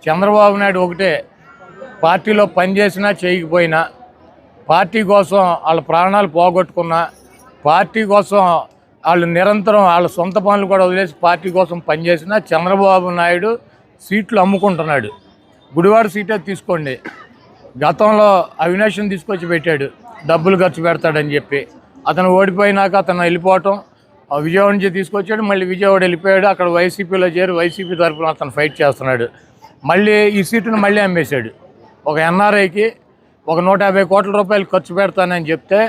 చంద్రబాబు నాయుడు ఒకటే, పార్టీలో పనిచేసినా చేయకపోయినా, పార్టీ కోసం వాళ్ళ ప్రాణాలు పోగొట్టుకున్నా, పార్టీ కోసం వాళ్ళు నిరంతరం వాళ్ళ సొంత పనులు కూడా వదిలేసి పార్టీ కోసం పనిచేసినా చంద్రబాబు నాయుడు సీట్లు అమ్ముకుంటున్నాడు. గుడివాడ సీటే తీసుకోండి, గతంలో అవినాష్ని తీసుకొచ్చి పెట్టాడు, డబ్బులు ఖర్చు పెడతాడని చెప్పి. అతను ఓడిపోయినాక అతను వెళ్ళిపోవటం, విజయవాడ నుంచి తీసుకొచ్చాడు, మళ్ళీ విజయవాడ వెళ్ళిపోయాడు. అక్కడ వైసీపీలో చేరి వైసీపీ తరఫున అతను ఫైట్ చేస్తున్నాడు. మళ్ళీ ఈ సీటును మళ్ళీ అమ్మేశాడు. ఒక ఎన్ఆర్ఐకి ఒక 150 కోట్ల రూపాయలు ఖర్చు పెడతానని చెప్తే,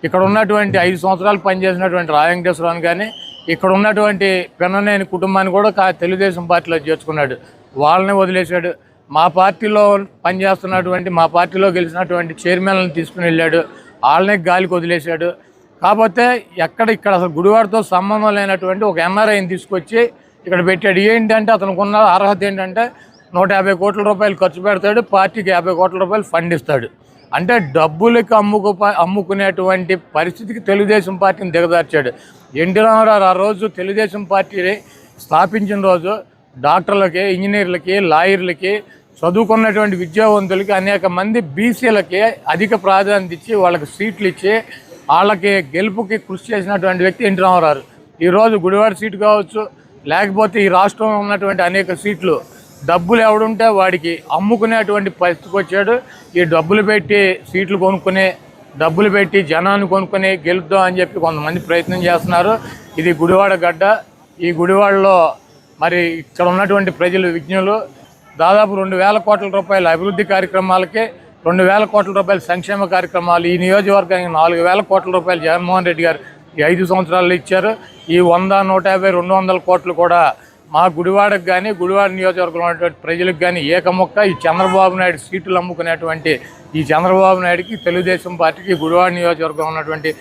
ఇక్కడ ఉన్నటువంటి 5 సంవత్సరాలు పనిచేసినటువంటి రాయ వెంకటేశ్వరరావు కానీ, ఇక్కడ ఉన్నటువంటి పెన్ననేని కుటుంబాన్ని కూడా తెలుగుదేశం పార్టీలో చేర్చుకున్నాడు. వాళ్ళని వదిలేశాడు. మా పార్టీలో పనిచేస్తున్నటువంటి, మా పార్టీలో గెలిచినటువంటి చైర్మన్లను తీసుకుని వెళ్ళాడు, వాళ్ళని గాలికి వదిలేశాడు. కాకపోతే ఇక్కడ అసలు గుడివాడతో సంబంధం లేనటువంటి ఒక ఎన్ఆర్ఐని తీసుకొచ్చి ఇక్కడ పెట్టాడు. ఏంటంటే అతనికి ఉన్న అర్హత ఏంటంటే 150 కోట్ల రూపాయలు ఖర్చు పెడతాడు, పార్టీకి 50 కోట్ల రూపాయలు ఫండ్ ఇస్తాడు. అంటే డబ్బులకి అమ్ముకునేటువంటి పరిస్థితికి తెలుగుదేశం పార్టీని దిగదార్చాడు. ఎన్టీ రామారావు ఆ రోజు తెలుగుదేశం పార్టీని స్థాపించిన రోజు డాక్టర్లకి, ఇంజనీర్లకి, లాయర్లకి, చదువుకున్నటువంటి విద్యావంతులకి, అనేక మంది బీసీలకి అధిక ప్రాధాన్యత ఇచ్చి వాళ్ళకి సీట్లు ఇచ్చి వాళ్ళకి గెలుపుకి కృషి చేసినటువంటి వ్యక్తి ఎన్టీ రామారావు. ఈరోజు గుడివాడ సీటు కావచ్చు, లేకపోతే ఈ రాష్ట్రంలో ఉన్నటువంటి అనేక సీట్లు డబ్బులు ఎవడుంటే వాడికి అమ్ముకునేటువంటి పరిస్థితికి వచ్చాడు. ఈ డబ్బులు పెట్టి సీట్లు కొనుక్కుని, డబ్బులు పెట్టి జనాన్ని కొనుక్కొని గెలుద్దాం అని చెప్పి కొంతమంది ప్రయత్నం చేస్తున్నారు. ఇది గుడివాడ గడ్డ. ఈ గుడివాడలో మరి ఇక్కడ ఉన్నటువంటి ప్రజలు విజ్ఞులు. దాదాపు 2,000 కోట్ల రూపాయల అభివృద్ధి కార్యక్రమాలకి, 2,000 కోట్ల రూపాయల సంక్షేమ కార్యక్రమాలు, ఈ నియోజకవర్గానికి 4,000 కోట్ల రూపాయలు జగన్మోహన్ రెడ్డి గారు ఈ 5 సంవత్సరాల్లో ఇచ్చారు. ఈ 100, 150, 200 కోట్లు కూడా మా గుడివాడకు కానీ, గుడివాడ నియోజకవర్గంలో ఉన్నటువంటి ప్రజలకు కానీ ఏకమొక్క ఈ చంద్రబాబు నాయుడు సీట్లు అమ్ముకునేటువంటి ఈ చంద్రబాబు నాయుడికి, తెలుగుదేశం పార్టీకి, గుడివాడ నియోజకవర్గంలో ఉన్నటువంటి